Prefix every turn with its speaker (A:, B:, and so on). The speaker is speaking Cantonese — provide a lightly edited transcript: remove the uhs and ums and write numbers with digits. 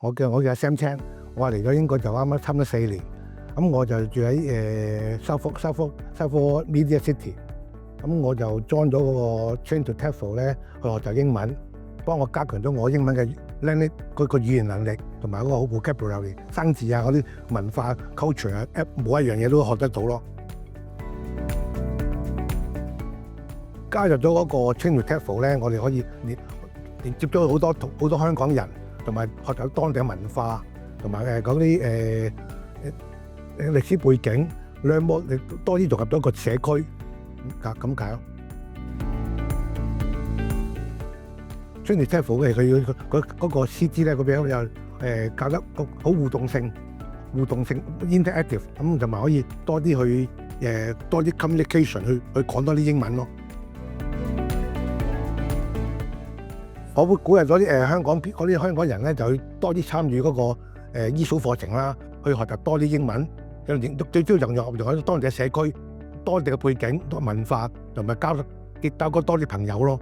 A: 我叫 Sam Chan， 我嚟咗英國就啱啱差唔多4年，咁我就住喺Southwark Media City， 咁我就 join 咗嗰個 Train to TEFL 咧去學習英文，幫我加強咗我英文嘅 language 嗰個語言能力，同埋嗰個好 vocabulary 生字啊嗰啲文化 culture 啊，每一樣嘢都學得到咯。加入咗嗰個 Train to TEFL 咧，我哋可以連接咗好多香港人，同埋學習當地嘅文化，同埋嗰啲歷史背景，兩麼多啲融入咗個社區咁解咯。Train to TEFL 嘅佢嗰個師資咧，嗰邊又教得好互動性 interactive， 咁同埋可以多啲去多啲 communication 去講多啲英文咯。我會鼓勵咗啲香港人咧，就去多啲參與嗰個ESOL課程啦，去學習多啲英文，最主要融入當地嘅社區、當地嘅背景、文化，同埋結交多啲朋友咯。